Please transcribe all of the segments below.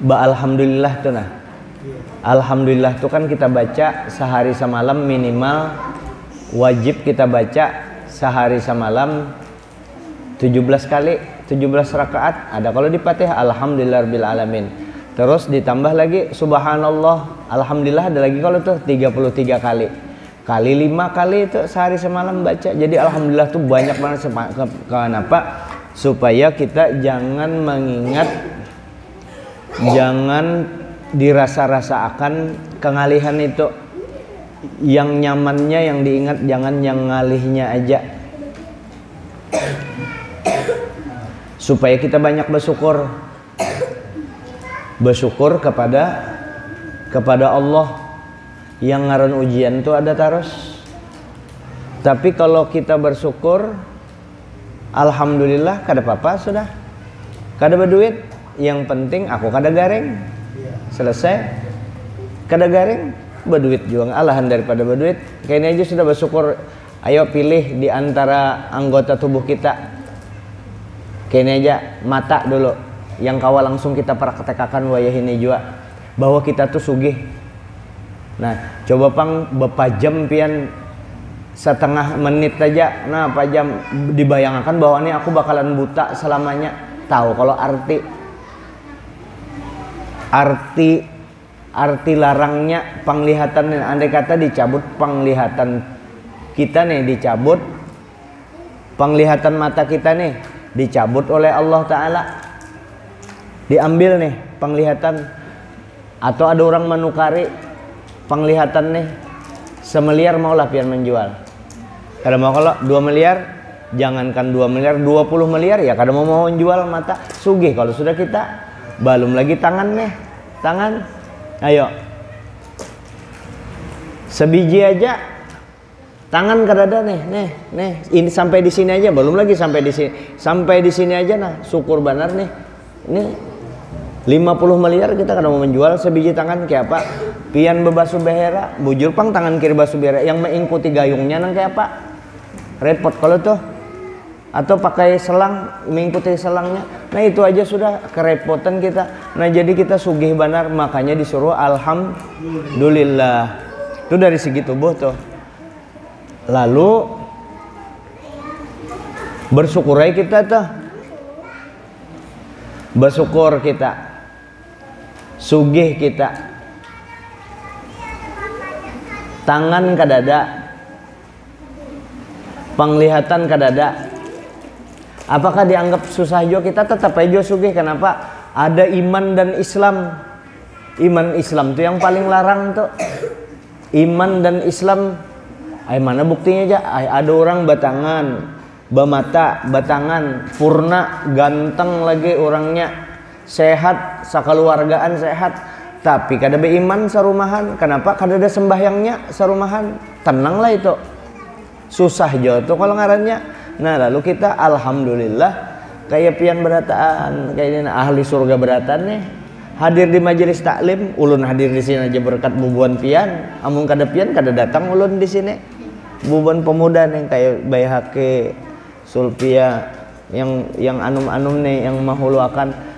alhamdulillah tuh nah. Alhamdulillah tuh kan kita baca sehari semalam minimal, wajib kita baca sehari semalam 17 kali, 17 rakaat. Ada kalau di Fatihah alhamdulillahirabbil alamin. Terus ditambah lagi subhanallah, alhamdulillah ada lagi kalau tuh 33 kali. Kali 5 kali itu sehari semalam baca. Jadi alhamdulillah tuh banyak banget. Kenapa? Supaya kita jangan mengingat, jangan dirasa-rasa akan kengalihan itu. Yang nyamannya yang diingat, jangan yang ngalihnya aja. Supaya kita banyak bersyukur. Bersyukur kepada Allah. Yang ngaran ujian itu ada terus. Tapi kalau kita bersyukur, alhamdulillah kada apa-apa sudah. Kada berduit, yang penting aku kada garing. Selesai. Kada garing, berduit juga alahan daripada berduit. Kayaknya aja sudah bersyukur. Ayo pilih di antara anggota tubuh kita. Kayaknya aja mata dulu. Yang kawal langsung kita praktekkan wayah ini juga. Bahwa kita tuh sugih. Nah, coba pang bepajam pian setengah menit aja. Nah, pajam dibayangkan bahwa ini aku bakalan buta selamanya. Tahu kalau arti larangnya penglihatan. Andai kata dicabut penglihatan kita nih, dicabut penglihatan mata kita nih, dicabut oleh Allah Ta'ala, diambil nih penglihatan. Atau ada orang menukari penglihatan nih 1 miliar maulah pian menjual. Kada mau kalau 2 miliar, jangankan 2 miliar, 20 miliar ya kada mau menjual mata. Sugih kalau sudah kita. Belum lagi tangan nih, tangan. Ayo. Sebiji aja tangan kada ada nih. Ini sampai di sini aja, belum lagi sampai di sini. Sampai di sini aja nah, syukur benar nih. Ini 50 miliar kita kada mau menjual sebiji tangan kayak apa? Pian bebasu behera, bujur pang tangan kiri basu behera yang mengikuti gayungnya nang kayak apa? Repot kalau tuh. Atau pakai selang, mengikuti selangnya. Nah, itu aja sudah kerepotan kita. Nah, jadi kita sugih benar, makanya disuruh alhamdulillah. Itu dari segi tubuh tuh. Lalu bersyukur aja kita tuh. Bersyukur kita. Sugih kita. Tangan kadada, penglihatan kadada. Apakah dianggap susah juga? Kita tetap aja sugih. Kenapa? Ada iman dan Islam. Iman Islam tuh yang paling larang tuh. Iman dan Islam. Ay mana buktinya aja? Ay ada orang batangan, bamata, batangan, purna, ganteng lagi orangnya. Sehat, sakaluargaan sehat, tapi kada beiman sarumahan. Kenapa? Kada ada sembahyangnya sarumahan. Tenanglah itu. Susah jo tuh kalau ngarannya. Nah, lalu kita alhamdulillah kayak pian berataan, kayak ini ahli surga beratan nih. Hadir di majelis taklim, ulun hadir di sini aja berkat bubuan pian. Amun kada pian kada datang ulun di sini. Bubuan pemuda nih kayak Bayhaqi, Sulpia, yang anum-anum nih yang mahuluakan.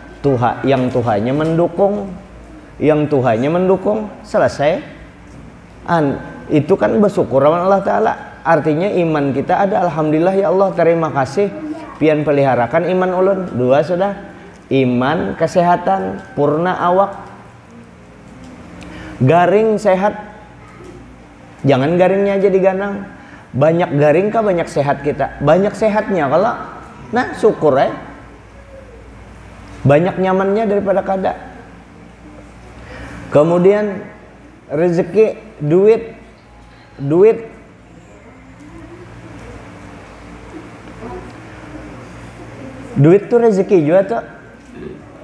Yang Tuhannya mendukung, selesai. Itu kan bersyukur sama Allah Ta'ala. Artinya iman kita ada, alhamdulillah ya Allah, terima kasih pian peliharakan iman ulun. 2 sudah, iman, kesehatan, purna awak, garing sehat. Jangan garingnya aja diganang. Banyak garing kah banyak sehat kita? Banyak sehatnya kalau nah syukur ya. Banyak nyamannya daripada kada. Kemudian rezeki, duit. Duit tuh rezeki juga tuh.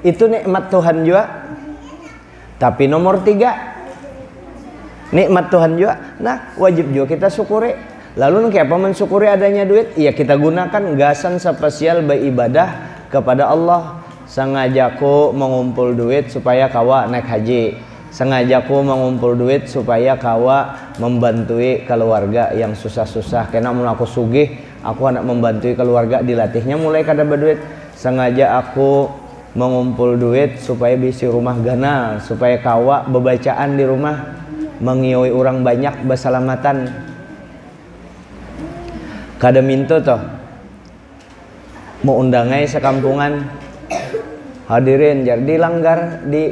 Itu nikmat Tuhan juga. Tapi nomor 3, nikmat Tuhan juga. Nah, wajib juga kita syukuri. Lalu kayak apa mensyukuri adanya duit? Ya kita gunakan gasan spesial beribadah kepada Allah. Sengajaku mengumpul duit supaya kawa naik haji. Sengajaku mengumpul duit supaya kawa membantui keluarga yang susah-susah. Karena mun aku sugih, aku hendak membantui keluarga, dilatihnya mulai kada berduit. Sengaja aku mengumpul duit supaya bisi rumah ganal, supaya kawa bebacaan di rumah, mengioi orang banyak basalamatan. Kada minto toh mau undangai sekampungan hadirin, jadi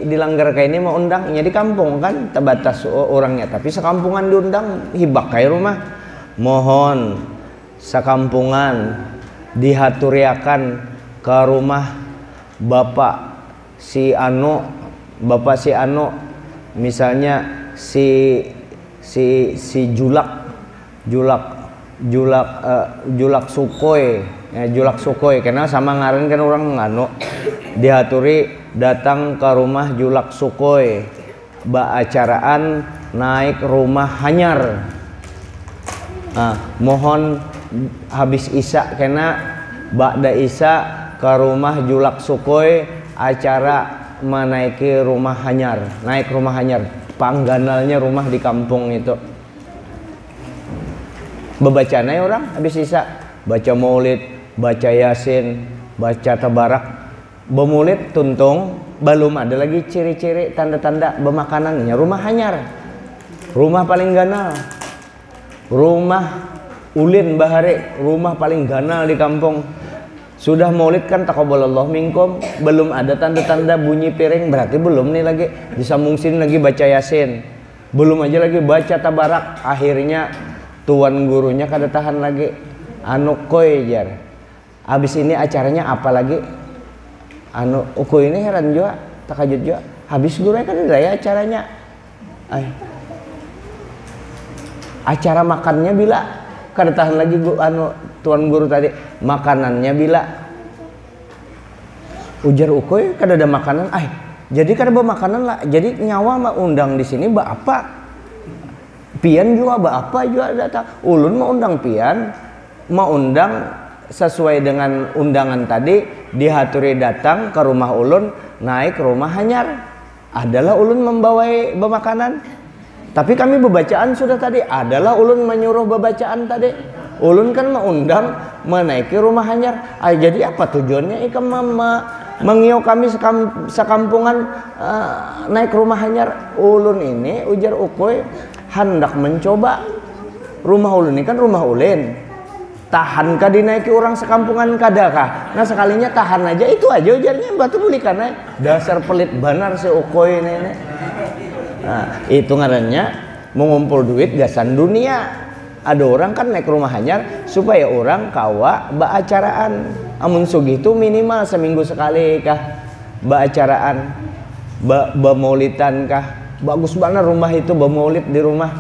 dilanggar kayak ini mau undang, di kampung kan terbatas orangnya, tapi sekampungan diundang hibak kayak rumah. Mohon sekampungan dihaturiakan ke rumah bapak si anu, misalnya si Julak Sukoi, karena sama ngaran kan orang nganu, dihaturi datang ke rumah Julak Sukoi, baacaraan naik rumah hanyar. Mohon habis isya kena ba'da isya ke rumah Julak Sukoi, acara menaiki rumah hanyar, naik rumah hanyar, pangganalnya rumah di kampung itu. Bebacaan aja orang habis isya, baca maulid, baca yasin, baca tabarak. Bemulid tuntung, belum ada lagi ciri-ciri tanda-tanda bemakanannya rumah hanyar, rumah paling ganal, rumah ulin bahari, rumah paling ganal di kampung. Sudah maulid kan taqabbalallahu minkum, belum ada tanda-tanda bunyi piring, berarti belum nih lagi disambung sini lagi baca yasin, belum aja lagi baca tabarak. Akhirnya tuan gurunya kada tahan lagi, anu koy jar, abis ini acaranya apa lagi, anu uku ini heran juga, takajud juga, habis guru kan ada ya acaranya, acara makannya bila, kada tahan lagi anu tuan guru tadi, makanannya bila, ujar ukoy kada ada makanan, jadi kada bawa makanan lah, jadi nyawa mah undang di sini apa? Pian juga apa juga datang, ulun mau undang pian, mau undang sesuai dengan undangan tadi, dihaturi datang ke rumah ulun, naik rumah hanyar, adalah ulun membawai bemakanan. Tapi kami bebacaan sudah tadi, adalah ulun menyuruh bebacaan tadi. Ulun kan mau undang menaiki rumah hanyar. Jadi apa tujuannya ikam mengiau kami sekampungan naik rumah hanyar? Ulun ini ujar ukoy hendak mencoba. Rumah ulun ini kan rumah ulin, tahankah dinaiki orang sekampungan kadakah? Nah sekalinya tahan aja, itu aja ujarnya, batu bulikan aja. Dasar pelit banar si ukoy ini. Nah, itu ngarannya mengumpul duit gasan dunia. Ada orang kan naik rumah hanyar supaya orang kawa baacaraan. Amun sugih itu minimal seminggu sekali kah baacaraan, bamaulidan kah. Bagus banget rumah itu bamaulid di rumah.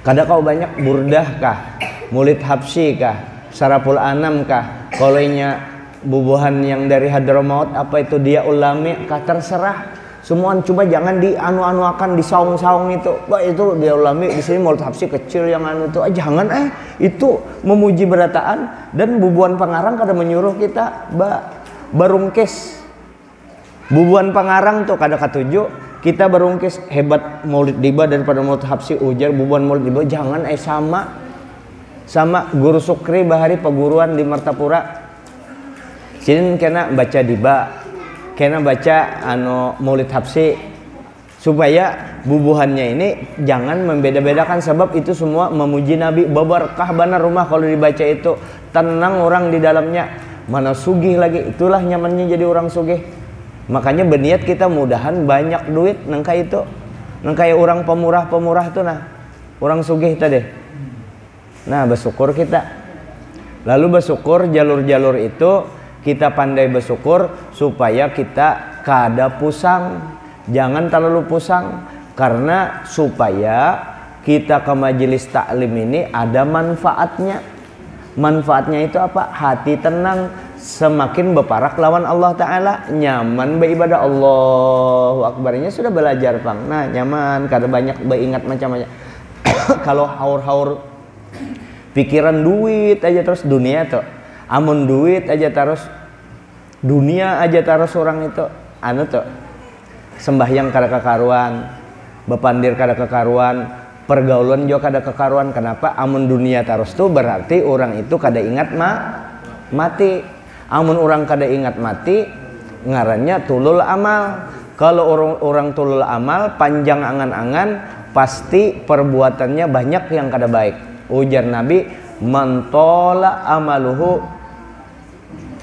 Kada kau banyak burdah kah, maulid habsyi kah, sarapul anam kah, kolenya bubuhan yang dari Hadramaut apa itu dia ulami kah, terserah. Semuaan cuma jangan di anu-anuakan, di saung-saung itu. Bah itu dia ulami di sini maulid habsyi kecil yang anu itu. Jangan itu memuji berataan dan bubuhan pangarang kada menyuruh kita barungkis. Bubuhan pangarang tuh kada katuju kita barungkis hebat maulid diba daripada maulid habsyi, ujar bubuhan maulid diba jangan sama guru Sukri bahari peguruan di Martapura. Sini kena baca diba, kena baca anu maulid habsyi, supaya bubuhannya ini jangan membeda-bedakan, sebab itu semua memuji Nabi. Babarkah benar rumah kalau dibaca itu, tenang orang di dalamnya, mana sugih lagi, itulah nyamannya jadi orang sugih. Makanya berniat kita mudahan banyak duit nangka itu, nangka orang pemurah tuh nah, orang sugih tadi. Nah bersyukur kita, lalu bersyukur jalur-jalur itu kita pandai bersyukur supaya kita kada pusang, jangan terlalu pusang, karena supaya kita ke majelis taklim ini ada manfaatnya. Manfaatnya itu apa? Hati tenang, semakin berparak lawan Allah Ta'ala, nyaman beribadah. Allahu Akbarnya sudah belajar pang, nah nyaman, kada banyak beringat macam-macam. Kalau haur-haur pikiran duit aja terus dunia tuh, amun duit aja terus dunia aja terus orang itu anu tuh sembahyang kada kekaruan, bepandir kada kekaruan, pergaulan juga kada kekaruan. Kenapa? Amun dunia terus tuh berarti orang itu kada ingat mati. Amun orang kada ingat mati, ngarannya tulul amal. Kalau orang tulul amal panjang angan-angan, pasti perbuatannya banyak yang kada baik. Ujar Nabi, man tola amaluhu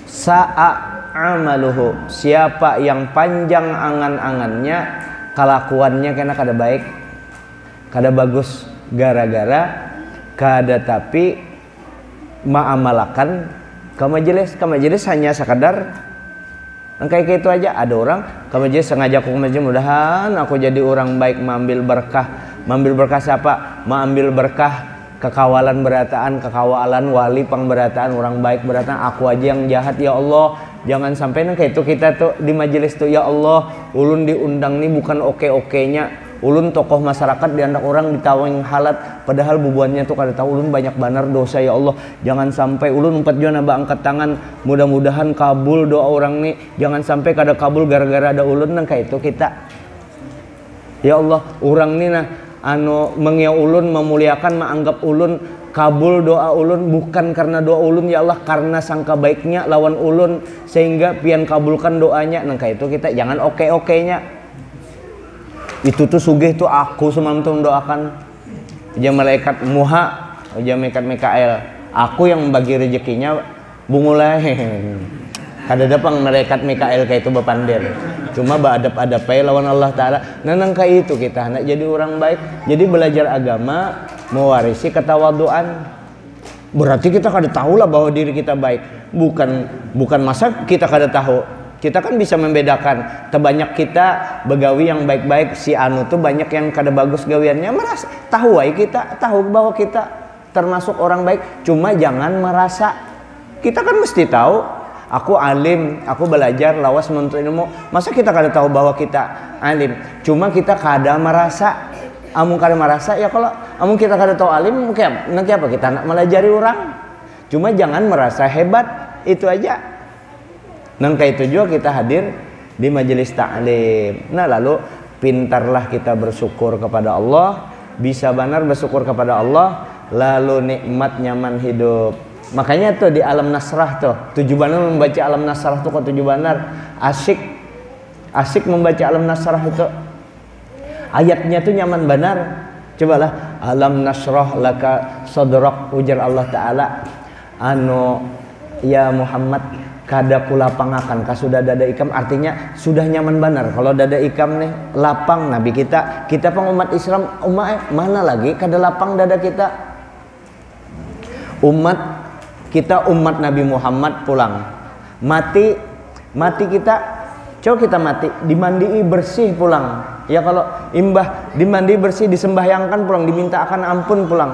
sa'a amaluhu. Siapa yang panjang angan-angannya, kelakuannya kena kada baik, kada bagus, gara-gara kada tapi ma'amalakan ke majelis hanya sekadar kayak gitu aja. Ada orang ke majelis sengaja aku ke majelis, mudahan aku jadi orang baik, mengambil berkah siapa? Mengambil berkah kekawalan berataan, kekawalan wali pangberataan, orang baik berataan, aku aja yang jahat ya Allah. Jangan sampai kayak itu kita tuh di majelis tuh, ya Allah ulun diundang nih bukan oke-okenya, ulun tokoh masyarakat di anak orang ditawang halat, padahal bubuannya tuh kada tahu ulun banyak banar dosa ya Allah. Jangan sampai ulun 4 jona angkat tangan, mudah-mudahan kabul doa orang nih, jangan sampai kada kabul gara-gara ada ulun kayak itu kita. Ya Allah, orang nih nah mengia ulun, memuliakan, menganggap ulun, kabul doa ulun bukan karena doa ulun ya Allah, karena sangka baiknya lawan ulun sehingga pian kabulkan doanya. Kayak itu kita jangan oke-okenya. Itu tuh sugih tuh aku semalam tuh mendoakan aja malaikat Muha, aja malaikat Mikael, aku yang membagi rezekinya bungulai. Kada dapang malaikat Mikael kayak itu bepandir, cuma beadab-adab lawan Allah Ta'ala. Nanang kayak itu kita hendak jadi orang baik. Jadi belajar agama mewarisi ketawaduan. Berarti kita kada tahu lah bahwa diri kita baik. Bukan masa kita kada tahu. Kita kan bisa membedakan. Terbanyak kita begawi yang baik-baik, si anu tuh banyak yang kada bagus gawiannya, merasa tahu kita tahu bahwa kita termasuk orang baik. Cuma jangan merasa. Kita kan mesti tahu. Aku alim, aku belajar lawas menuntut ilmu. Masa kita kada tahu bahwa kita alim? Cuma kita kada merasa. Amun kada merasa ya, kalau amun kita kada tahu alim, nanti apa kita nak melajari orang? Cuma jangan merasa hebat, itu aja. Kayak itu juga kita hadir di majelis ta'lim. Nah lalu pintarlah kita bersyukur kepada Allah, bisa benar bersyukur kepada Allah, lalu nikmat nyaman hidup. Makanya tuh di alam nasrah tuh 7 banar membaca alam nasrah tuh kok 7 banar asik membaca alam nasrah itu, ayatnya tuh nyaman benar. Cobalah alam nasrah laka sadrak, ujar Allah Ta'ala ya Muhammad kada kulapangakan kasudah dada ikam, artinya sudah nyaman benar. Kalau dada ikam nih lapang, Nabi kita pengumat Islam mana lagi kada lapang dada kita. Kita umat Nabi Muhammad pulang mati kita, coba kita mati dimandii bersih pulang ya. Kalau imbah dimandi bersih, disembahyangkan pulang, diminta akan ampun pulang,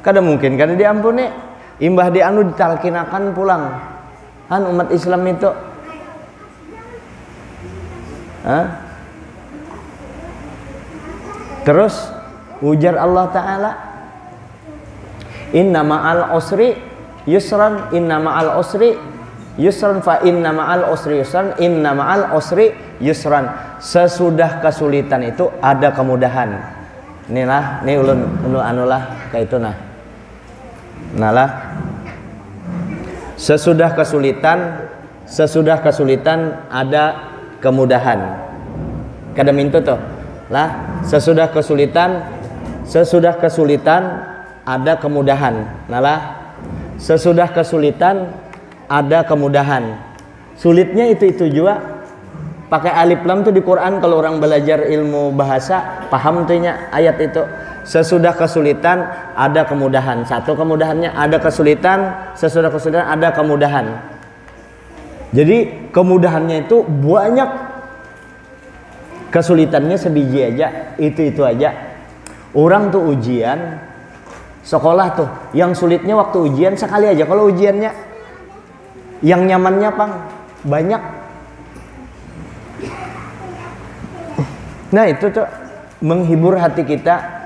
kada mungkin kada diampuni. Imbah dianu ditalkinakan pulang. Umat Islam itu terus ujar Allah Ta'ala, inna ma'al usri yusran, inna ma'al usri yusran, fa inna ma'al usri yusran, inna ma'al usri yusran. Sesudah kesulitan itu ada kemudahan. Inilah, ini ulun anulah kayak itu nah. Nalah sesudah kesulitan ada kemudahan. Kada mintu tuh lah, sesudah kesulitan ada kemudahan. Nalah sesudah kesulitan ada kemudahan. Sulitnya itu juga pakai alif lam tuh di Quran. Kalau orang belajar ilmu bahasa paham tuhnya ayat itu. Sesudah kesulitan ada kemudahan. Satu kemudahannya ada kesulitan, sesudah kesulitan ada kemudahan. Jadi kemudahannya itu banyak, kesulitannya sebiji aja, itu aja. Orang tuh ujian sekolah tuh, yang sulitnya waktu ujian sekali aja. Kalau ujiannya yang nyamannya banyak. Nah itu tuh menghibur hati kita,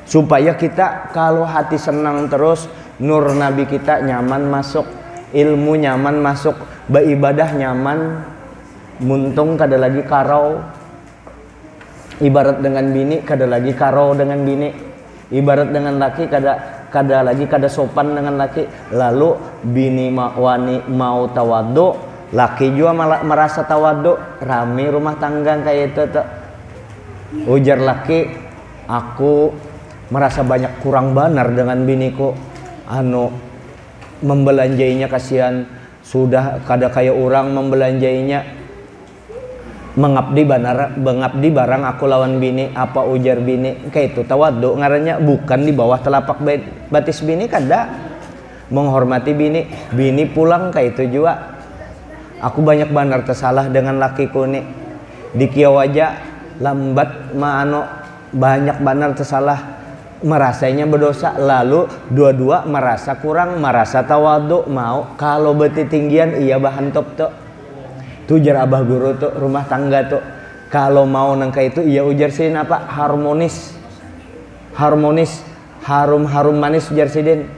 supaya kita kalau hati senang terus, nur Nabi kita nyaman masuk, ilmu nyaman masuk, beribadah nyaman, muntung kada lagi karau. Ibarat dengan bini kada lagi karau dengan bini, ibarat dengan laki kada sopan dengan laki. Lalu bini wani mau tawadhu, Laki juga merasa tawadu, rame rumah tangga kayak itu tuh. Ujar laki, aku merasa banyak kurang benar dengan biniku. Membelanjainya kasihan, sudah kada kayak orang membelanjainya. Mengabdi barang aku lawan bini. Apa ujar bini? Kayak itu tawadu ngarannya, bukan di bawah telapak batis bini kada. Menghormati bini. Bini pulang kayak itu juga. Aku banyak benar tersalah dengan lakiku nih. Dikiau aja lambat banyak benar tersalah, merasanya berdosa. Lalu dua-dua merasa kurang, merasa tawadu, mau kalau beti tinggian iya bahan top tuh. Tujar abah guru tuh rumah tangga tuh. Kalau mau nangka itu iya ujar sin apa? Harmonis. Harum manis ujar sidin.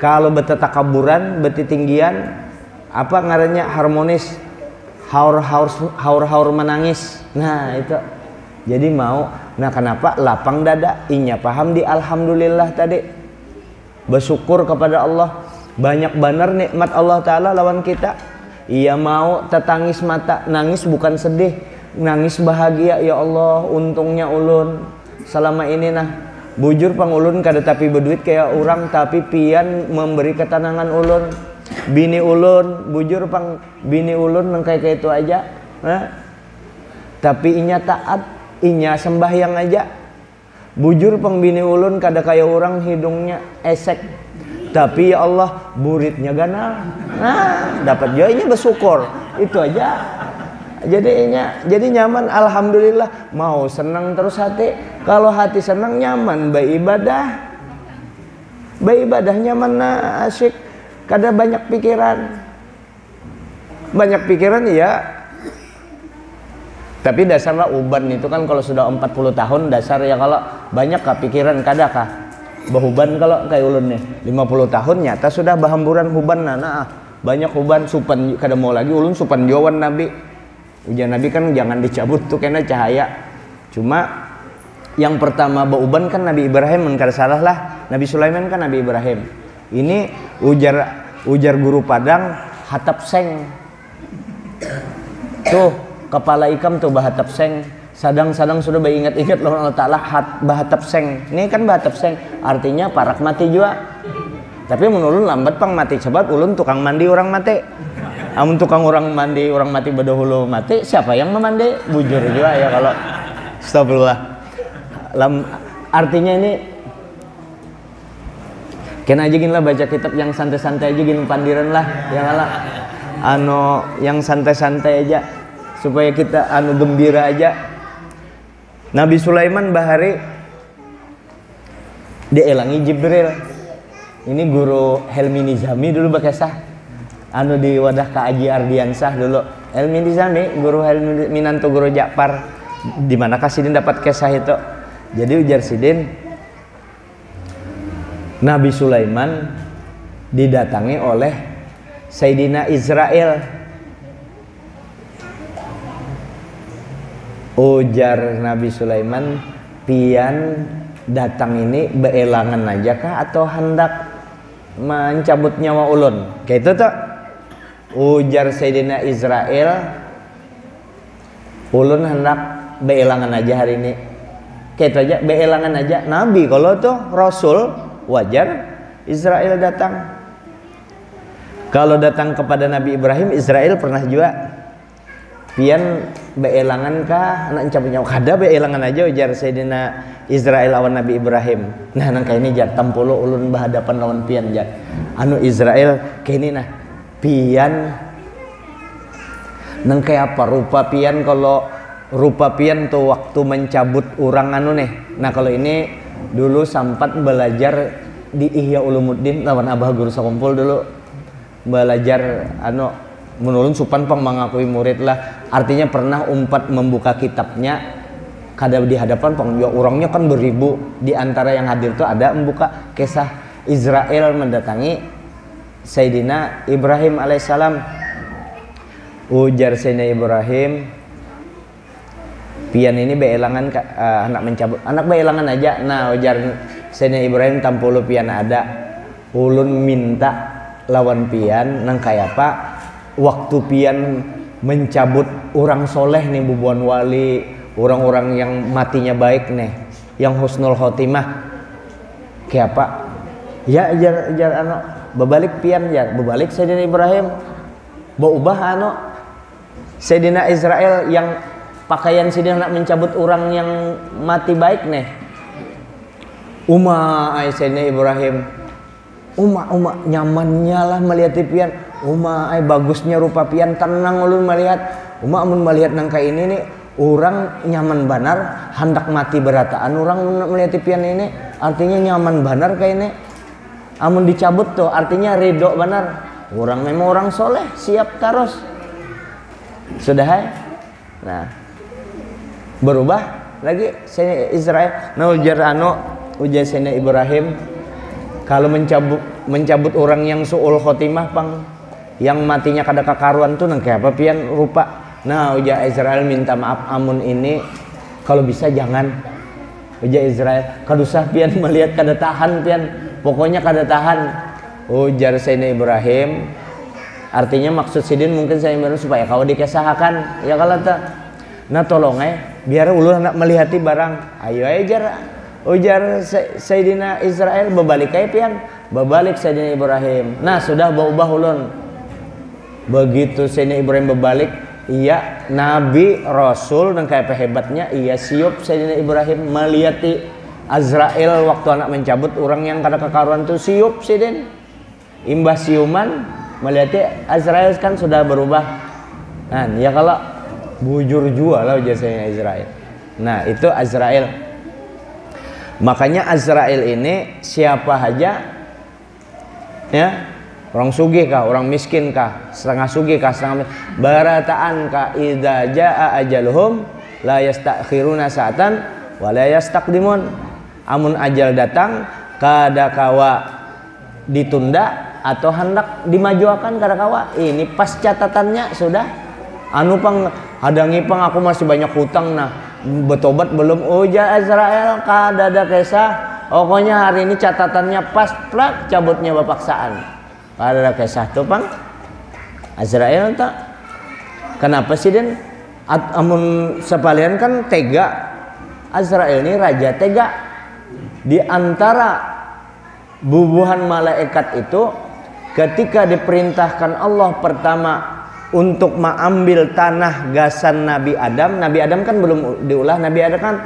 Kalau beti takaburan, beti tinggian, apa ngarannya harmonis, haur menangis. Nah itu jadi mau. Nah kenapa lapang dada, inya paham di alhamdulillah tadi, bersyukur kepada Allah, banyak benar nikmat Allah Ta'ala lawan kita. Ia mau tetangis mata, nangis bukan sedih, nangis bahagia. Ya Allah untungnya ulun selama ini bujur pang ulun kada tapi berduit kayak orang, tapi pian memberi ketenangan ulun. Bini ulun bujur pang bini ulun kayak itu aja, tapi inya taat, inya sembahyang aja. Bujur pang bini ulun kada kayak orang hidungnya esek, tapi ya Allah buritnya ganal. Dapat juga inya bersyukur itu aja. Jadi nyaman, alhamdulillah. Mau senang terus hati. Kalau hati senang nyaman, beribadah nyaman, asyik. Kada banyak pikiran ya. Tapi dasarlah uban itu kan kalau sudah 40 tahun dasar ya, kalau banyak kepikiran kada kah bahuban. Kalau kayak ulun nih 50 tahun nyata sudah bahamburan huban. Banyak huban supan kada mau lagi ulun supan jawan Nabi. Ujian Nabi kan jangan dicabut tuh kena cahaya. Cuma yang pertama bauban kan Nabi Ibrahim, kada salah lah. Nabi Sulaiman kan Nabi Ibrahim. Ini ujar guru Padang hatap seng. Tuh kepala ikam tuh bahatap seng. Sadang-sadang sudah ingat-ingat Allah Ta'ala bahatap seng. Ini kan bahatap seng artinya parak mati juga. Tapi menurun lambat pang mati, sebab ulun tukang mandi orang mati. Amun tukang orang mati bedahulu mati, siapa yang memandi? Bujur juga ya kalau astagfirullah. Artinya ini kena aja gini lah baca kitab yang santai-santai aja gini pandiran lah ya lah. Yang santai-santai aja supaya kita gembira aja. Nabi Sulaiman bahari dielangi Jibril. Ini guru Helmi Nizami dulu bakesah. Di wadah Kak Aji Ardiansah dulu. Helmi Nizami, guru Helmi Minanto guru Jakpar. Di mana Sidin dapat kisah itu? Jadi ujar Sidin, Nabi Sulaiman didatangi oleh Sayyidina Israel. Ujar Nabi Sulaiman, pian datang ini beelangan aja kah atau hendak mencabut nyawa ulun? Kayak itu tuh. Ujar Sayyidina Israel, ulun hendak beelangan aja hari ini. Kayak itu aja, beelangan aja. Nabi kalau tuh Rasul wajar Israel datang. Kalau datang kepada Nabi Ibrahim, Israel pernah juga pian beelangan kah anak cabut nyawa? Kada beelangan aja ujar Sayyidina Israel lawan Nabi Ibrahim. Nah nangka ini jar tampolo ulun berhadapan lawan pian jar. Israel kayak ini pian nang kayak apa rupa pian? Kalau rupa pian tuh waktu mencabut orang Nah kalau ini dulu sempat belajar di Ihya Ulumuddin lawan Abah Guru Sakumpul dulu belajar menurun supan pang mengakui murid lah. Artinya pernah umpat membuka kitabnya kada di hadapan pang ya orangnya kan beribu. Di antara yang hadir tuh ada membuka kisah Israel mendatangi Sayyidina Ibrahim alaihissalam. Ujar Sayyidina Ibrahim, pian ini beelangan anak mencabut, anak beelangan aja. Nah ujar Sayyidina Ibrahim tampulu pian ada, ulun minta lawan pian nang kaya apa waktu pian mencabut orang soleh nih bubuan wali, orang-orang yang matinya baik nih, yang husnul khotimah, kayak apa? Ya jar anu babalik pian jar, babalik Sayyidina Ibrahim, ubah anu Sayyidina Israel yang pakaian Sayyidina mencabut orang yang mati baik nih. Sayyidina Ibrahim, nyamannya lah melihat pian. Bagusnya rupa pian, tenang ulun melihat. Amun melihat nangka ini nih, orang nyaman banar, hendak mati berataan orang melihat pian ini, artinya nyaman banar kayak ini. Amun dicabut tuh artinya ridho banar. Orang memang orang soleh, siap taros. Sudah hai. Nah, berubah lagi Sayyidina Israel. Nah ujar Sayyidina Ibrahim, kalau mencabut orang yang suul khotimah pang, yang matinya kada kakaruan tuh nang kayak apa pian rupa. Nah ujar Israel minta maaf, amun ini kalau bisa jangan. Ujar Israel kada usah pian melihat kada tahan pian, pokoknya kada tahan. Ujar Sayyidina Ibrahim, artinya maksud sidin mungkin saya baru supaya kau dikesahakan ya kalau tak. Nah tolong biar ulun hendak melihati barang. Ayo ujar Sayyidina Israel, berbalik pian, berbalik Sayyidina Ibrahim. Nah sudah berubah ulun. Begitu Sayyidina Ibrahim berbalik, iya Nabi Rasul dan kayak hebatnya, iya siup Sayyidina Ibrahim melihati Azrail waktu anak mencabut orang yang kada kekaruan tuh siup sidin. Imbah siuman melihati Azrail kan sudah berubah. Nah ya kalau bujur jua lah ujar Sayyidina Israel. Nah itu Azrail. Makanya Azrail ini siapa aja ya, orang sugih kah, orang miskin kah, setengah sugih kah, setengah miskin, barataan kah, idza jaa ajaluhum la yastakhiruna sa'atan wa la yastaqdimun. Amun ajal datang kada kawa ditunda atau hendak dimajuakan kada kawa. Ini pas catatannya sudah anu pang hadangi pang aku masih banyak hutang nah betobat belum. Ujar Azrael kada ada kisah, pokoknya hari ini catatannya pas plak cabutnya bapaksaan. Kada ada kisah tuh pang Azrael tak. Kenapa sih den? Amun sepalian kan tega. Azrael ini raja tega. Di antara bubuhan malaikat itu ketika diperintahkan Allah pertama untuk mengambil tanah gasan Nabi Adam kan belum diulah. Nabi Adam kan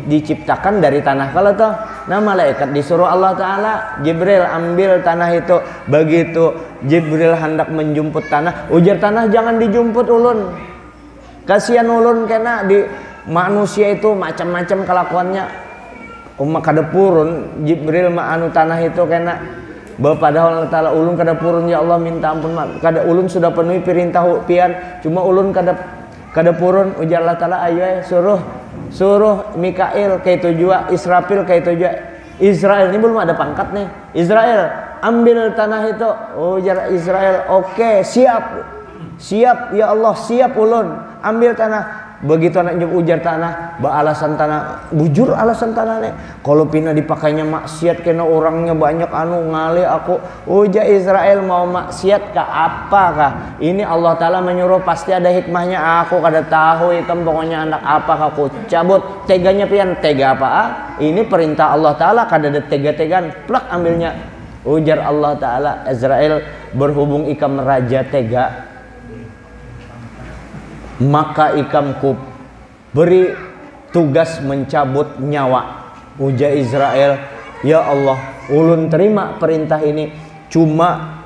diciptakan dari tanah kalau toh. Nah malaikat disuruh Allah Ta'ala, Jibril ambil tanah itu. Begitu Jibril hendak menjemput tanah, ujar tanah jangan dijemput ulun, kasihan ulun kena di manusia itu macam-macam kelakuannya. Kada purun Jibril anu tanah itu kena. Padahal Allah Ta'ala ulun kada purun ya Allah minta ampun kada ulun sudah penuhi perintah pian, cuma ulun kada purun. Ujar Allah Ta'ala ayo suruh Mikail kayak jua, Israfil kayak jua. Israel ini belum ada pangkat nih. Israel ambil tanah itu. Ujar Israel oke, siap ya Allah, siap ulun ambil tanah. Begitu anak ujar tanah, alasan tanah, bujur alasan tanah nih. Kalau pina dipakainya maksiat kena orangnya banyak anu ngale aku. Ujar Israel mau maksiat kah apa kah? Ini Allah Ta'ala menyuruh pasti ada hikmahnya. Aku kada tahu ikam pokoknya anak apa aku cabut. Teganya pian, tega apa? Ini perintah Allah Ta'ala kada ada tega-tegan. Plak ambilnya. Ujar Allah Ta'ala, Israel berhubung ikam raja tega, maka ikam ku beri tugas mencabut nyawa. Ujar Israel, ya Allah ulun terima perintah ini, cuma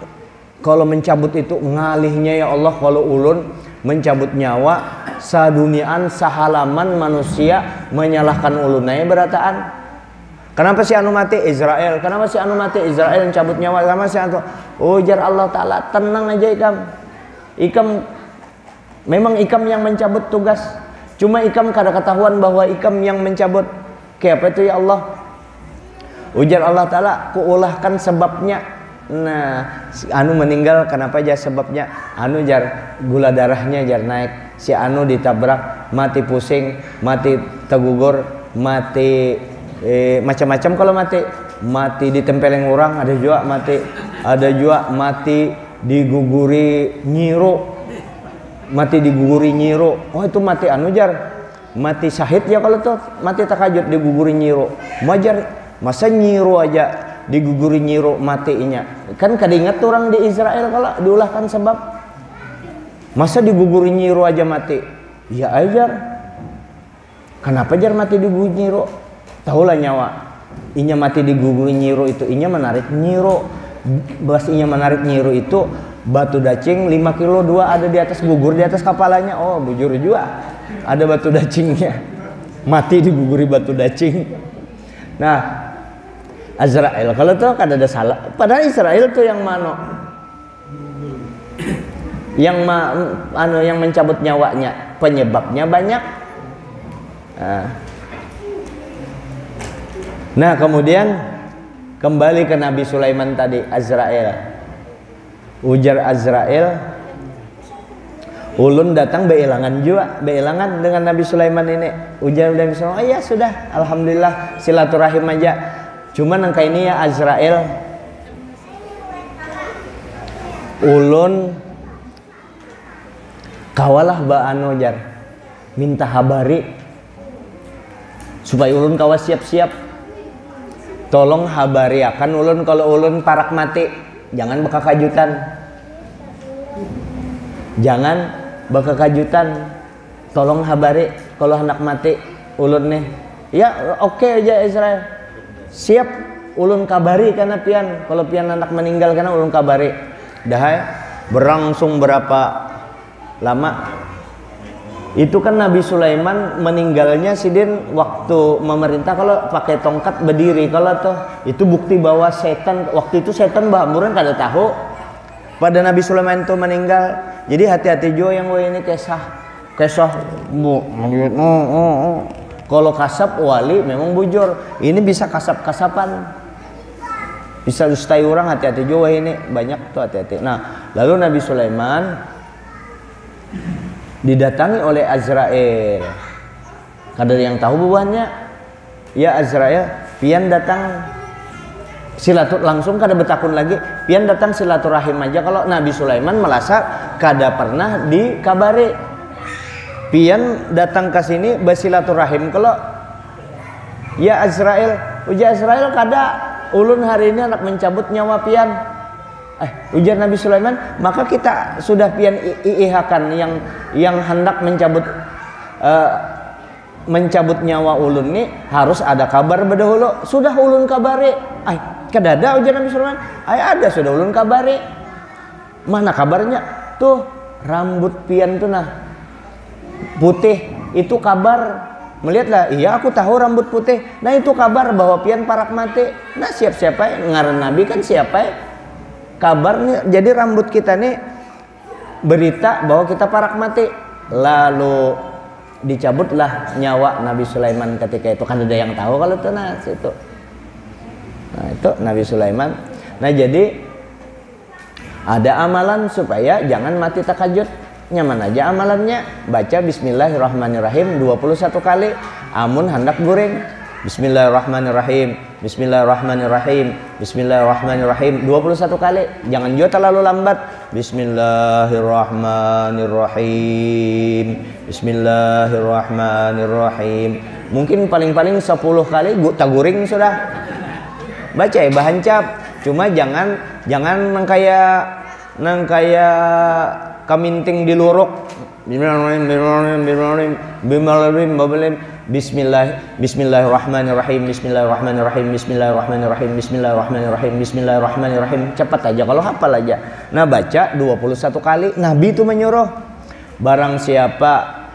kalau mencabut itu ngalihnya ya Allah, kalau ulun mencabut nyawa saduniaan sahalaman manusia menyalahkan ulun aja berataan. Kenapa si anu mati Israel? Kenapa si anu mati Israel yang cabut nyawa? Kenapa si anu? Ujar Allah Ta'ala tenang aja ikam memang ikam yang mencabut tugas, cuma ikam kada ketahuan bahwa ikam yang mencabut. Kayak apa itu ya Allah? Ujar Allah Ta'ala kuulahkan sebabnya. Nah si anu meninggal kenapa aja sebabnya? Anu jar gula darahnya jar naik, si anu ditabrak mati pusing, mati tegugur, mati macam-macam. Kalau mati ditempeleng orang, ada juga mati diguguri Nyiro, mati diguguri Nyiro. Oh itu mati anu jar, mati syahid ya kalau tuh mati tahajud diguguri Nyiro. Majar masa Nyiro aja diguguri Nyiro matinya. Kan kadinget orang di Israel kalau diulahkan sebab masa diguguri Nyiro aja mati. Ya ajar. Kenapa jar mati diguguri Nyiro? Tahulah nyawa. Inya mati diguguri Nyiro itu inya menarik Nyiro. Bas inya menarik Nyiro itu batu dacing 5 kilo 2 ada di atas gugur di atas kepalanya. Oh bujur juga ada batu dacingnya, mati diguguri batu dacing. Nah Azrael kalau tuh kan ada salah, padahal Israel tuh yang mano yang mencabut nyawanya, penyebabnya banyak. Nah kemudian kembali ke Nabi Sulaiman tadi, Azrael. Ujar Azrael, ulun datang beelangan juga, beelangan dengan Nabi Sulaiman ini. Ujar Nabi Sulaiman, oh iya sudah, alhamdulillah silaturahim aja. Cuman angka ini ya Azrael, ulun kawalah ba'ano jar, minta habari supaya ulun kawas siap-siap. Tolong habari akan ulun kalau ulun parak mati, jangan baka kajutan. Jangan baka kajutan. Tolong habari kalau hendak mati ulun nih. Ya oke aja Israel. Siap ulun kabari karena pian kalau pian anak meninggal karena ulun kabari. Dah berlangsung berapa lama? Itu kan Nabi Sulaiman meninggalnya sidin waktu memerintah kalau pakai tongkat berdiri. Kalau tuh itu bukti bahwa setan waktu itu setan bahamuran kada tahu pada Nabi Sulaiman itu meninggal. Jadi hati-hati jo yang ini kesah bu. Kalau kasap wali memang bujur. Ini bisa kasap-kasapan. Bisa dustai orang, hati-hati jo ini banyak tuh hati-hati. Nah, lalu Nabi Sulaiman didatangi oleh Azrael. Kada yang tahu buahnya. Ya Azrael, pian datang langsung kada betakun lagi. Pian datang silaturahim aja. Kalau Nabi Sulaiman merasa kada pernah dikabari. Pian datang ke sini bersilaturahim. Kalau ya Azrael, ujar Azrael kada ulun hari ini anak mencabut nyawa pian. Ujar Nabi Sulaiman, maka kita sudah pian iihakan yang hendak mencabut nyawa ulun nih harus ada kabar berdahulu. Sudah ulun kabari. Kadada ujar Nabi Sulaiman. Ada sudah ulun kabari. Mana kabarnya? Tuh rambut pian tuh nah putih itu kabar. Melihatlah, iya aku tahu rambut putih. Nah itu kabar bahwa pian parak mati. Nah siapa ngaran Nabi kan siapa kabarnya. Jadi rambut kita nih berita bahwa kita parak mati. Lalu dicabutlah nyawa Nabi Sulaiman ketika itu. Kan ada yang tahu kalau itu nah itu. Nah itu Nabi Sulaiman. Nah jadi ada amalan supaya jangan mati takajud. Nyaman aja amalannya, baca Bismillahirrahmanirrahim 21 kali. Amun hendak goreng, Bismillahirrahmanirrahim, Bismillahirrahmanirrahim, Bismillahirrahmanirrahim 21 kali. Jangan juga terlalu lambat. Bismillahirrahmanirrahim, Bismillahirrahmanirrahim. Mungkin paling-paling 10 kali tak goreng sudah. Baca ya bahancap. Cuma jangan nang kaya kaminting diluruk. Bismillahirrahmanirrahim, Bismillahirrahmanirrahim, Bismillahirrahmanirrahim, Bismillahirrahmanirrahim, Bismillahirrahmanirrahim, Bismillahirrahmanirrahim. Cepat aja kalau hafal aja. Nah baca 21 kali. Nabi itu menyuruh barang siapa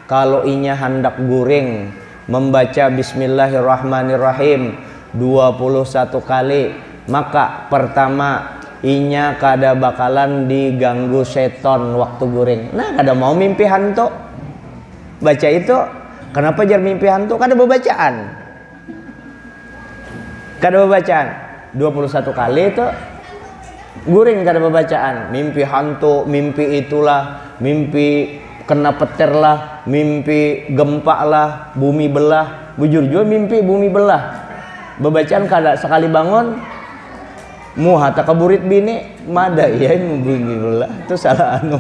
kalau inya hendak guring membaca Bismillahirrahmanirrahim 21 kali, maka pertama inya kada bakalan diganggu seton waktu guring. Nah kada mau mimpi hantu. Baca itu. Kenapa jar mimpi hantu? Kada bacaan. Kada bacaan. 21 kali itu guring kada bacaan. Mimpi hantu, mimpi itulah, mimpi kena petir lah, mimpi gempa lah, bumi belah. Bujur juga mimpi bumi belah. Bacaan kada sekali bangun muha takaburit bini mada iya mubingi pula itu salah anu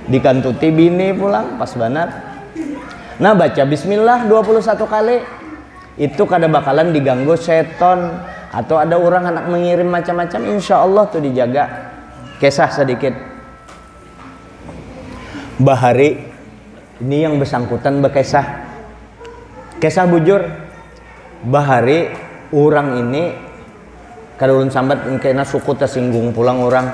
dikantuti bini pulang pas banar. Nah baca bismillah 21 kali itu kada bakalan diganggu seton atau ada orang anak mengirim macam-macam, insya Allah tuh dijaga. Kisah sedikit bahari ini yang bersangkutan bekisah kisah bujur bahari orang ini kada ulun sambat kena suku tersinggung pulang orang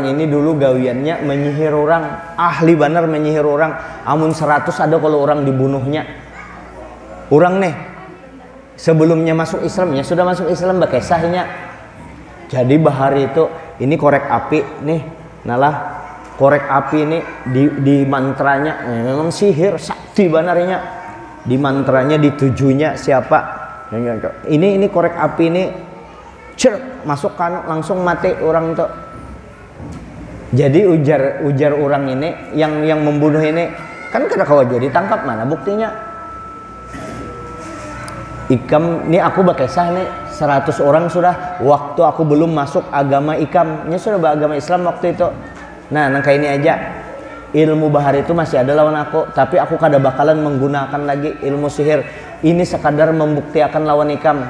ini dulu gawiannya menyihir orang, ahli benar menyihir orang. Amun 100 ada kalau orang dibunuhnya. Orang nih sebelumnya masuk Islamnya sudah masuk Islam bekisahnya. Jadi bahari itu ini korek api nih, nalah korek api ini di mantranya memang sihir sakti benarnya. Di mantranya ditujunya siapa? Ini korek api ini cer masuk kan langsung mati orang tuh. Jadi ujar orang ini yang membunuh ini kan kada kawa jadi ditangkap, mana buktinya? Ikam ini aku bekisah nih 100 orang sudah waktu aku belum masuk agama ikamnya sudah beragama Islam waktu itu. Nah nangka ini aja ilmu bahari itu masih ada lawan aku, tapi aku kada bakalan menggunakan lagi ilmu sihir ini sekadar membuktikan lawan ikam.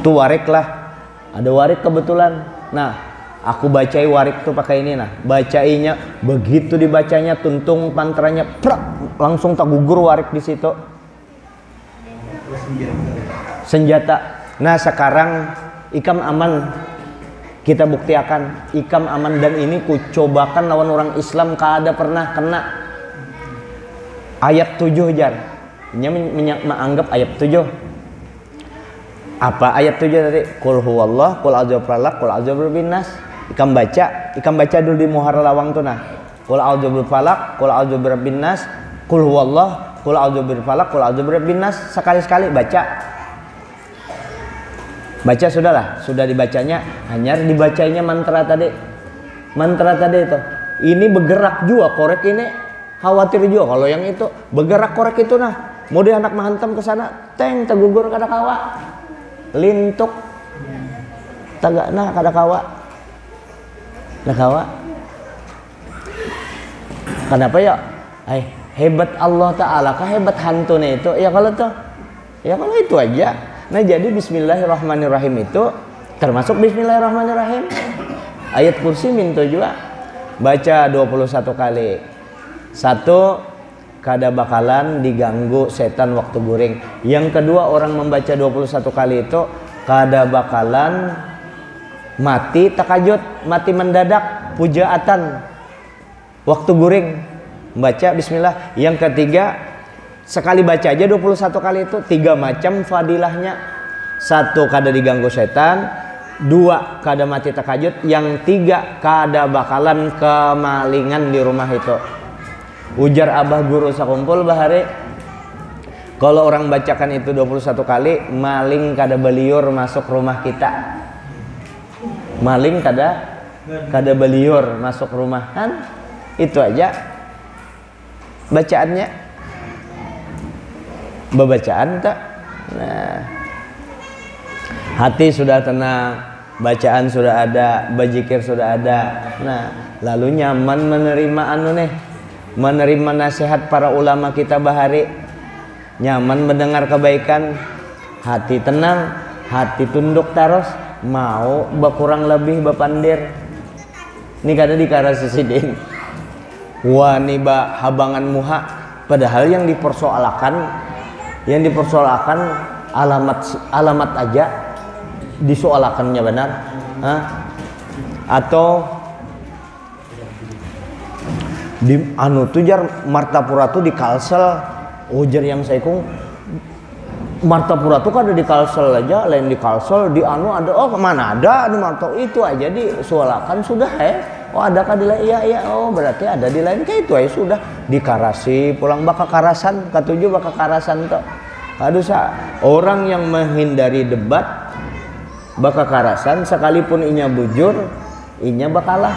Tuh warik lah, ada warik kebetulan. Nah aku bacai warik tuh pakai ini, nah bacainya begitu dibacanya tuntung mantranya prak, langsung tak gugur warik di situ. Senjata. Nah sekarang ikam aman, kita buktikan ikam aman dan ini ku cobakan lawan orang Islam kada pernah kena. Ayat 7 jar. Nya menganggap ayat 7. Apa ayat 7 tadi? Qul huwallah, qul a'udzu birabbil falaq, qul a'udzu birabbin nas. Ikam baca dulu di muhar lawang tuh nah. Qul a'udzu birabbil falaq, qul a'udzu birabbin nas, qul huwallah, qul a'udzu birabbil falaq, qul a'udzu birabbin nas, sekali-sekali baca. Baca sudahlah, sudah dibacanya, hanya dibacanya mantra tadi. Mantra tadi itu. Ini bergerak juga korek ini. Khawatir juga kalau yang itu bergerak korek itu nah. Mau dia anak menghantam ke sana, teng tergugur kada kawa. Lintuk tagak nah kada kawa. Kada kawa. Kenapa ya? Hebat Allah Ta'ala kah hebat hantunya itu? Ya kalau tuh. Ya kalau itu aja. Nah jadi bismillahirrahmanirrahim itu termasuk bismillahirrahmanirrahim. Ayat kursi minta juga baca 21 kali. Satu, kada bakalan diganggu setan waktu guring. Yang kedua, orang membaca 21 kali itu kada bakalan mati takajud, mati mendadak, pujaatan waktu guring. Baca bismillah. Yang ketiga, sekali baca aja 21 kali itu 3 macam fadilahnya. 1 kada diganggu setan, 2 kada mati takajud, yang 3 kada bakalan kemalingan di rumah itu. Ujar abah guru sakumpul bahari, kalau orang bacakan itu 21 kali, maling kada beliur masuk rumah kita. Maling kada beliur masuk rumah kan? Itu aja bacaannya. Bacaan tak? Nah, hati sudah tenang, bacaan sudah ada, berzikir sudah ada. Nah, lalu nyaman menerima menerima nasihat para ulama kita bahari. Nyaman mendengar kebaikan, hati tenang, hati tunduk terus, mau berkurang lebih bepandir. Ini kada dikara sisidin. Wani ba habangan muha, padahal yang dipersoalkan alamat aja disoalakannya benar. Atau di anu tujar Martapura tuh di Kalsel. Ujar yang saya kung Martapura tuh kan ada di Kalsel aja, lain di Kalsel di anu ada, oh kemana ada di Marta itu aja disoalakan sudah oh adakah di lain, iya oh berarti ada di lain kayak itu aja sudah di Karasi pulang baka Karasan ketujuh baka Karasan tuh. Aduh orang yang menghindari debat baka Karasan sekalipun inya bujur inya bakalah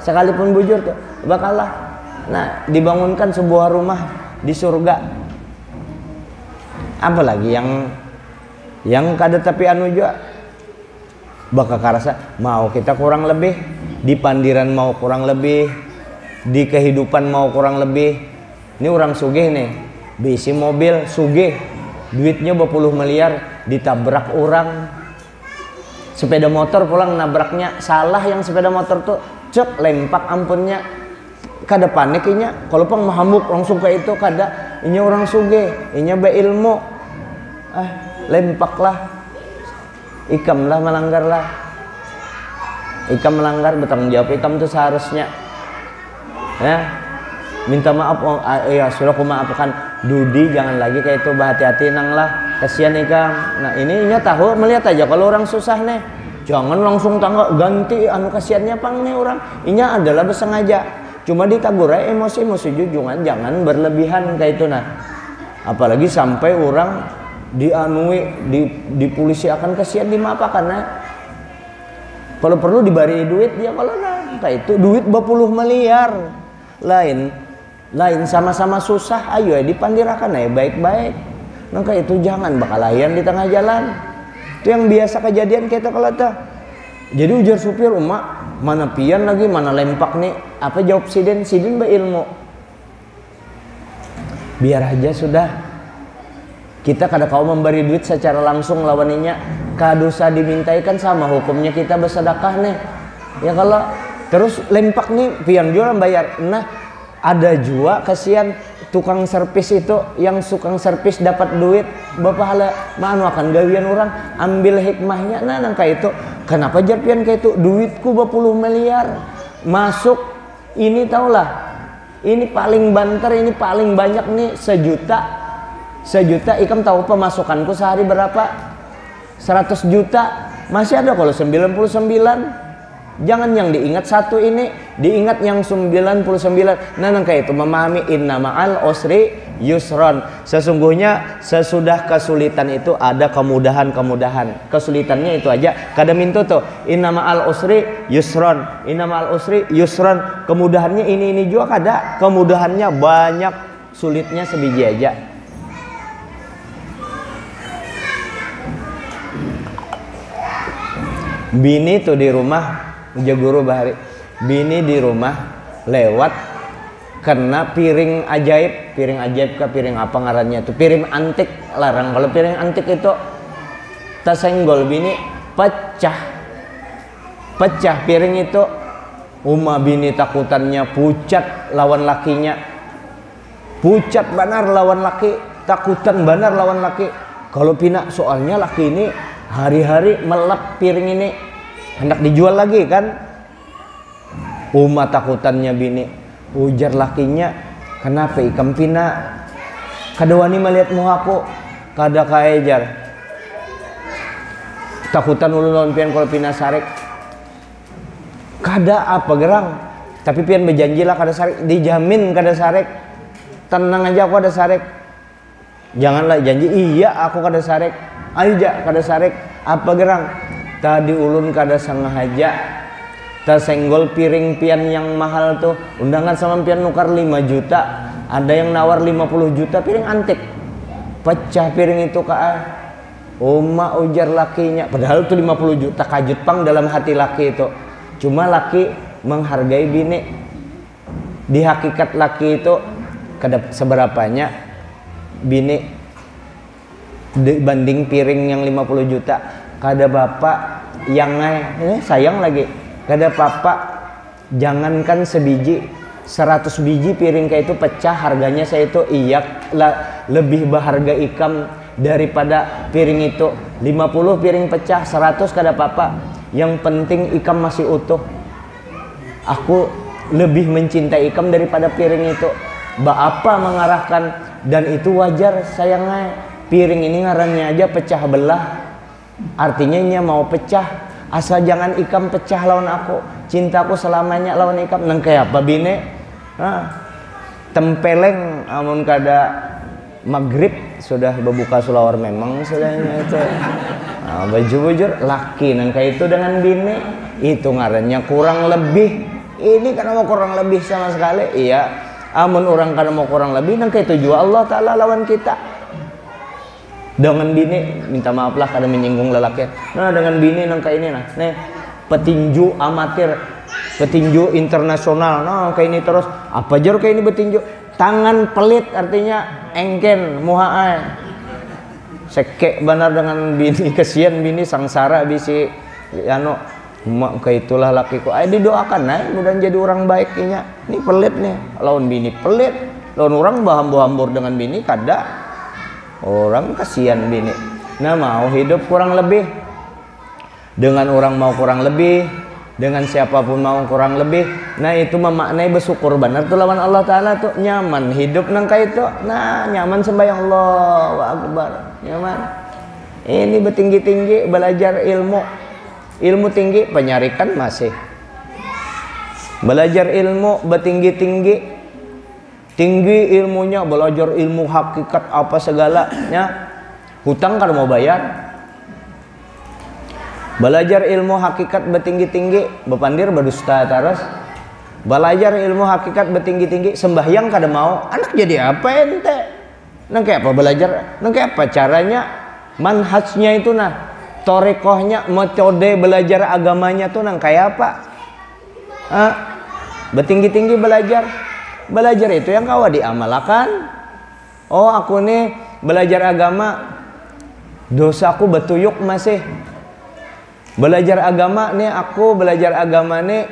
sekalipun bujur tuh bakalah. Nah dibangunkan sebuah rumah di surga, apalagi yang yang kada tapi anu juga bakal karasa mau kita kurang lebih di pandiran, mau kurang lebih di kehidupan, mau kurang lebih. Ini orang sugih nih, bisi mobil sugih, duitnya berpuluh miliar, ditabrak orang. Sepeda motor pulang nabraknya salah, yang sepeda motor tuh cek lempak ampunnya, kada panik inya. Kalau pang mahamuk langsung ke itu kada, inya orang sugih, inya beilmu, lempak lah, ikam lah melanggar lah, ikam melanggar bertanggung jawab ikam tuh seharusnya, ya minta maaf, ya sudah aku maafkan Dudi, jangan lagi kayak itu, berhati-hati nang lah, kasihan ikam. Nah ini inya tahu, melihat aja kalau orang susah nih, jangan langsung tangga ganti anu kasihannya pang nih orang, inya adalah bersengaja, cuma ditagurai emosi junjungan, jangan berlebihan kayak itu. Nah apalagi sampai orang dianui di polisi akan kasihan dimaafkan. Nah kalau perlu diberi duit dia, kalau nah kayak itu duit berpuluh miliar lain sama-sama susah, ayo dipandirakan ya baik-baik. Maka itu jangan bakal layan di tengah jalan. Itu yang biasa kejadian kita kalau tuh. Jadi ujar supir, umak mana pian lagi, mana lempak nih, apa jawab sidin beilmu. Biar aja sudah. Kita kada kau memberi duit secara langsung lawaninya, kadosa dimintai kan sama hukumnya kita bersedekah nih. Ya kalau terus lempak nih pian jual bayar. Nah ada juga kasihan tukang servis itu, yang tukang servis dapat duit bapahala manu akan gawian orang, ambil hikmahnya. Nah nangka itu kenapa jarpian kayak itu, duitku berpuluh miliar masuk ini, taulah ini paling banter, ini paling banyak nih sejuta ikam tahu pemasukanku sehari berapa? 100 juta masih ada kalau 99. Jangan yang diingat satu ini, diingat yang 99. Nah kayak itu memahami inna ma'al usri yusron, sesungguhnya sesudah kesulitan itu ada kemudahan. Kesulitannya itu aja kada mintu tuh, inna ma'al usri yusron, inna ma'al usri yusron, kemudahannya ini juga kada, kemudahannya banyak, sulitnya sebiji aja. Bini tuh di rumah, guru bahari, bini di rumah lewat kena piring ajaib ke piring apa ngarannya tuh, piring antik larang. Kalau piring antik itu tersenggol bini pecah piring itu. Bini takutannya pucat lawan lakinya, pucat benar lawan laki, takutan benar lawan laki. Kalau pina soalnya laki ini hari-hari melap piring ini hendak dijual lagi kan. Takutannya bini, ujar lakinya, kenapa ikam pina kada wani melihat muhaku, kada kaejar takutan ulun pian kalau pina sarik, kada apa gerang, tapi pian berjanji lah kada sarik, dijamin kada sarik, tenang aja aku kada sarik, janganlah janji iya aku kada sarik, aja kada sarik, apa gerang tadi ulun kada sengaja tersenggol piring pian yang mahal tuh, undangan sama pian nukar 5 juta, ada yang nawar 50 juta piring antik, pecah piring itu ujar lakinya, padahal tuh 50 juta kajut pang dalam hati laki itu, cuma laki menghargai bini. Di hakikat laki itu kada seberapanya bini dibanding piring yang 50 juta. Kada bapak yang sayang lagi, kada papa jangankan sebiji, 100 biji piring kayak itu pecah harganya saya itu lebih berharga ikam daripada piring itu. 50 piring pecah, 100 kada papa, yang penting ikam masih utuh. Aku lebih mencintai ikam daripada piring itu. Apa mengarahkan, dan itu wajar sayangnya. Piring ini ngarannya aja pecah belah, artinya ini mau pecah. Asal jangan ikam pecah lawan aku, cintaku selamanya lawan ikam. Nang kayak apa bine? Tempeleng amun kada maghrib sudah berbuka sulawar memang sudahnya itu. Baju-bujur laki nang kayak itu dengan bine itu ngarannya kurang lebih. Ini karena mau kurang lebih sama sekali. Iya, amun orang karena mau kurang lebih nang kayak itu juga Allah Ta'ala lawan kita. Dengan bini, minta maaf lah kada menyinggung lelaki. Nah dengan bini nang kayak ini nah, nih petinju amatir, petinju internasional, nah kayak ini terus. Apa jar kayak ini petinju? Tangan pelit artinya engken, muhaai. Sekek benar dengan bini, kesian bini sangsara bisi, anu, mak kayak itulah lakiku. Ayo didoakan, nah mudah jadi orang baik inya. Ini pelit nih, lawan bini pelit, lawan orang bahambur-hambur dengan bini kada. Orang kasihan bini. Nah mau hidup kurang lebih dengan orang mau kurang lebih, dengan siapapun mau kurang lebih. Nah itu memaknai bersyukur benar tuh lawan Allah Ta'ala tuh. Nyaman hidup nang kayak itu. Nah nyaman sembahyang Allahu Akbar, nyaman. Ini bertinggi-tinggi belajar ilmu, ilmu tinggi penyarikan masih belajar ilmu bertinggi-tinggi, tinggi ilmunya, belajar ilmu hakikat apa segalanya, hutang kan mau bayar. Belajar ilmu hakikat bertinggi-tinggi, bepandir berdusta terus. Belajar ilmu hakikat bertinggi-tinggi, sembahyang kada mau. Anak jadi apa ente? Nang kayak apa belajar? Nang kayak apa caranya? Manhajnya itu nah, torekohnya, metode belajar agamanya tuh nang kayak apa? Bertinggi-tinggi belajar. Belajar itu yang kau diamalkan. Oh aku nih belajar agama, dosaku betuyuk masih. Belajar agama nih, aku belajar agama nih,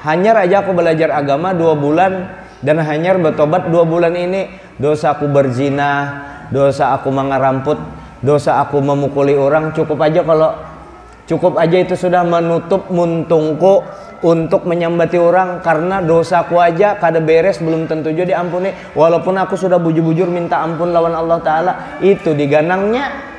hanya aja aku belajar agama 2 bulan dan hanya bertobat 2 bulan ini. Dosaku berzina, dosa aku mengaramput, dosa aku memukuli orang, cukup aja itu sudah menutup muntungku untuk menyambati orang, karena dosaku aja kada beres belum tentu juga diampuni. Walaupun aku sudah bujur-bujur minta ampun lawan Allah Ta'ala, itu diganangnya.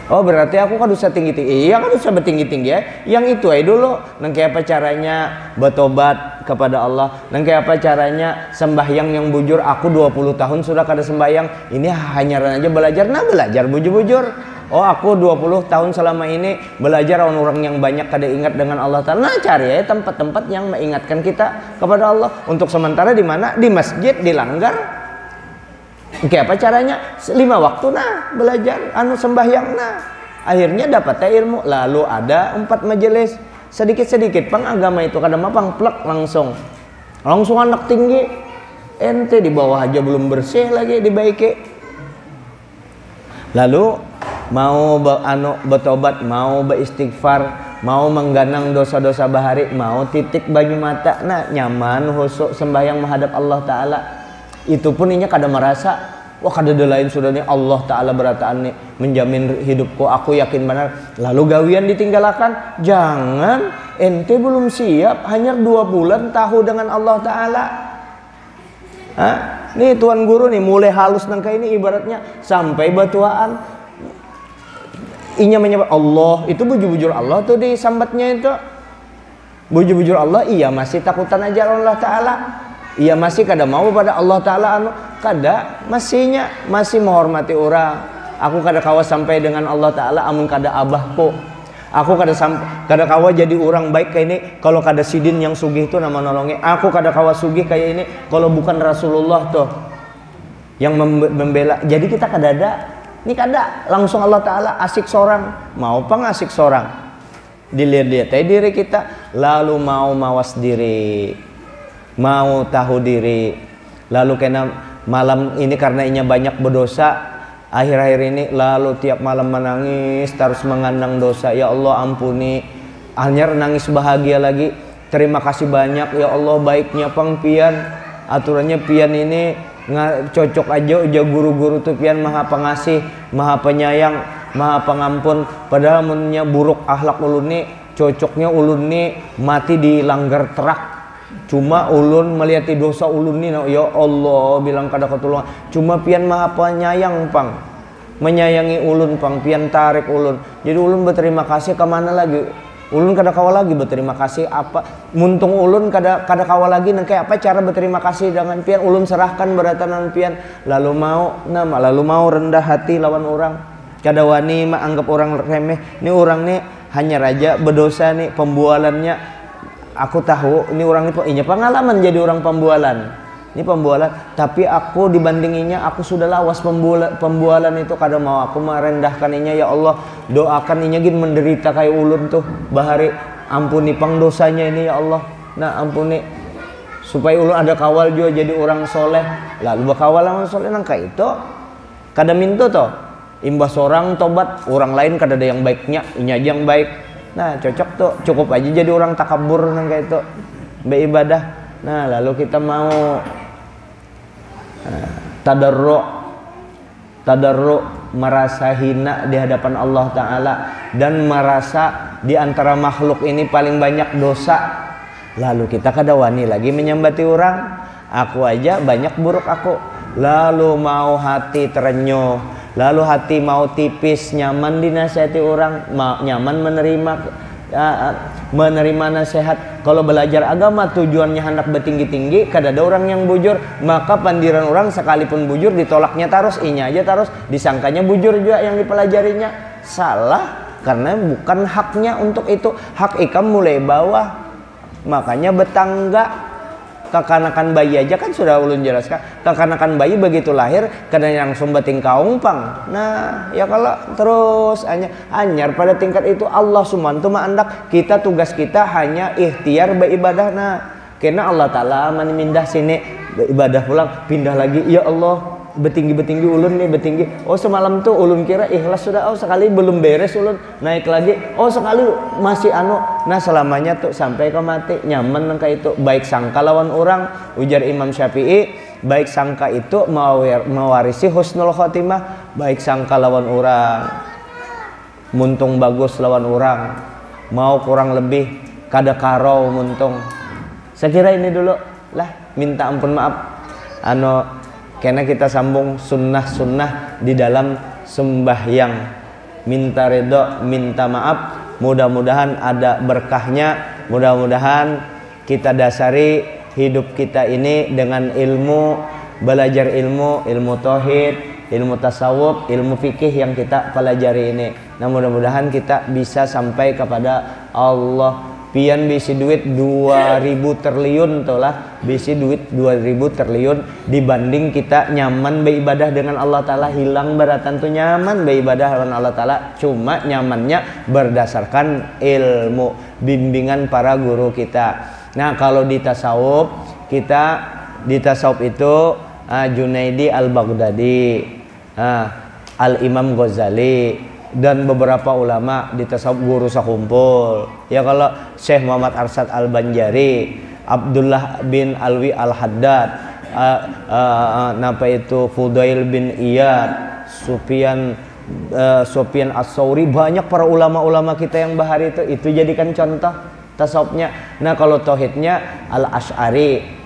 Oh berarti aku kan usah tinggi-tinggi. Iya kan usah bertinggi-tinggi ya. Yang itu aja dulu. Nang kayak apa caranya bertobat kepada Allah. Nang kayak apa caranya sembahyang yang bujur. Aku 20 tahun sudah kada sembahyang. Ini hanya aja belajar. Nah belajar bujur-bujur. Oh aku 20 tahun selama ini belajar orang yang banyak kada ingat dengan Allah Ta'ala. Nah cari ya tempat-tempat yang mengingatkan kita kepada Allah. Untuk sementara di mana? Di masjid, di langgar. Oke apa caranya? 5 waktu nah belajar, sembahyang nah. Akhirnya dapat ilmu. Lalu ada 4 majelis. Sedikit-sedikit pang agama itu kadang mapang plek langsung anak tinggi. Ente di bawah aja belum bersih lagi dibaiki. Lalu mau bertobat, mau beristighfar, mau mengganang dosa-dosa bahari, mau titik banyu mata, nah nyaman husuk sembahyang menghadap Allah Ta'ala. Itu pun inya kada merasa, wah kada ada lain sudah nih Allah Ta'ala berataan nih menjamin hidupku, aku yakin benar. Lalu gawian ditinggalkan. Jangan, ente belum siap, hanya 2 bulan tahu dengan Allah Ta'ala. Nih tuan guru nih mulai halus nangka ini ibaratnya sampai batuaan. Inya menyebut Allah, itu bujur-bujur Allah tuh disambatnya itu. Bujur-bujur Allah, iya masih takutan aja Allah Ta'ala. Iya masih kada mau pada Allah Ta'ala kada, masih menghormati orang. Aku kada kawa sampai dengan Allah Ta'ala amun kada abahku. Aku kada kawa jadi orang baik kayak ini kalau kada sidin yang sugih itu nama nolongnya. Aku kada kawa sugih kayak ini kalau bukan Rasulullah tuh yang membela. Jadi kita kada ada. Ini kada langsung Allah Ta'ala asik seorang. Mau pang asik seorang, dilihat-lihat diri kita. Lalu mau mawas diri, mau tahu diri. Lalu kena malam ini karena inya banyak berdosa akhir-akhir ini, lalu tiap malam menangis terus mengandang dosa. Ya Allah ampuni. Hanya nangis bahagia lagi. Terima kasih banyak ya Allah, baiknya pang pian. Aturannya pian ini cocok aja guru-guru tuh pian maha pengasih, maha penyayang, maha pengampun. Padahal mennya buruk akhlak ulun nih, cocoknya ulun nih mati di langgar terak. Cuma ulun melihat dosa ulun nih, ya Allah bilang kada ketulungan. Cuma pian maha penyayang pang, menyayangi ulun pang, pian tarik ulun. Jadi ulun berterima kasih kemana lagi? Ulun kada kawa lagi berterima kasih apa? Muntung ulun kada kawa lagi nang kayak apa cara berterima kasih dengan pian. Ulun serahkan beratan pian. Lalu mau rendah hati lawan orang. Kada wani anggap orang remeh. Ini orang nih hanya raja berdosa nih pembualannya. Aku tahu ini orang ini inya pengalaman jadi orang pembualan. ini pembualan, tapi aku dibandinginya aku sudah lawas pembualan itu, kadang mau aku merendahkaninya. Ya Allah, doakan inya gin menderita kayak ulun tuh bahari, ampuni pang dosanya ini ya Allah. Nah ampuni supaya ulun ada kawal juga jadi orang soleh. Lalu bakawal orang soleh nangka itu kada minta toh imbas orang tobat, orang lain kada ada yang baiknya, inya aja yang baik. Nah cocok tuh, cukup aja jadi orang takabur nangka itu beribadah. Nah lalu kita mau tadarru merasa hina di hadapan Allah Ta'ala dan merasa di antara makhluk ini paling banyak dosa. Lalu kita kada wani lagi menyambati orang, aku aja banyak buruk aku. Lalu mau hati terenyuh, lalu hati mau tipis, nyaman dinasihati orang, nyaman menerima nasihat. Kalau belajar agama tujuannya hendak bertinggi-tinggi, kada ada orang yang bujur, maka pandiran orang sekalipun bujur ditolaknya terus, inya aja terus disangkanya bujur juga yang dipelajarinya. Salah, karena bukan haknya untuk itu. Hak ikam mulai bawah, makanya betangga. Kekanakan bayi aja kan sudah ulun jelaskan, kekanakan bayi begitu lahir kadang langsung bating kaungpang. Nah ya kalau terus anyar pada tingkat itu Allah sumantu ma'andak kita, tugas kita hanya ikhtiar beribadah. Nah karena Allah Ta'ala mindah sini ibadah pulang pindah lagi, ya Allah betinggi-betinggi ulun nih betinggi. Oh semalam tuh ulun kira ikhlas sudah, oh sekali belum beres ulun naik lagi, oh sekali masih anu. Nah selamanya tuh sampai ke mati nyaman nangka itu. Baik sangka lawan orang, ujar Imam Syafi'i, baik sangka itu mewarisi husnul khotimah. Baik sangka lawan orang, muntung bagus lawan orang, mau kurang lebih kada karau muntung. Saya kira ini dulu lah, minta ampun maaf karena kita sambung sunnah-sunnah di dalam sembahyang. Minta ridho, minta maaf, mudah-mudahan ada berkahnya. Mudah-mudahan kita dasari hidup kita ini dengan ilmu, belajar ilmu tauhid, ilmu tasawuf, ilmu fikih yang kita pelajari ini. Nah mudah-mudahan kita bisa sampai kepada Allah. Pian bisi duit 2000 triliun tolah, bisi duit 2000 triliun dibanding kita nyaman beribadah dengan Allah Ta'ala. Hilang beratan tuh nyaman beribadah dengan Allah Ta'ala, cuma nyamannya berdasarkan ilmu bimbingan para guru kita. Nah kalau di tasawuf, kita di tasawuf itu Junaidi Al-Baghdadi, Al-Imam Ghazali, dan beberapa ulama di tasawuf guru sakumpul. Ya kalau Syekh Muhammad Arsyad Al-Banjari, Abdullah bin Alwi Al-Haddad, napa itu Fudail bin Iyad, Sufyan As-Sauri, banyak para ulama-ulama kita yang bahari itu jadikan contoh tasawufnya. Nah kalau tauhidnya Al-Asy'ari,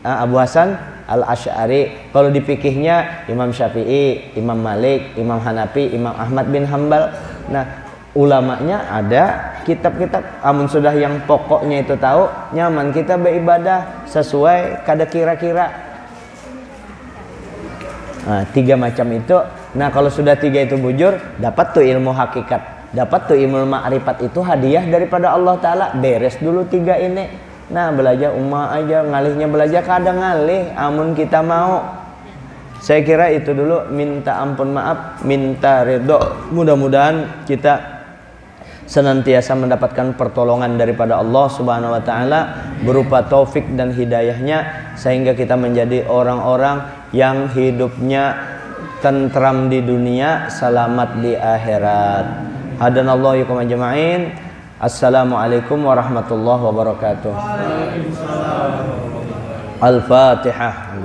Abu Hasan Al-Asy'ari. Kalau di fikihnya Imam Syafi'i, Imam Malik, Imam Hanafi, Imam Ahmad bin Hambal. Nah ulamanya ada, kitab-kitab. Amun sudah yang pokoknya itu tahu, nyaman kita beribadah sesuai kada kira-kira. Nah 3 macam itu. Nah kalau sudah 3 itu bujur, dapat tuh ilmu hakikat, dapat tuh ilmu ma'rifat, itu hadiah daripada Allah Ta'ala. Beres dulu 3 ini. Nah belajar aja, ngalihnya belajar kadang ngalih amun kita mau. Saya kira itu dulu, minta ampun maaf, minta ridho. Mudah-mudahan kita senantiasa mendapatkan pertolongan daripada Allah Subhanahu wa Ta'ala berupa taufik dan hidayahnya, sehingga kita menjadi orang-orang yang hidupnya tentram di dunia, selamat di akhirat. Hadanallahu yakum ajma'in. Assalamualaikum warahmatullahi wabarakatuh. Al-Fatihah.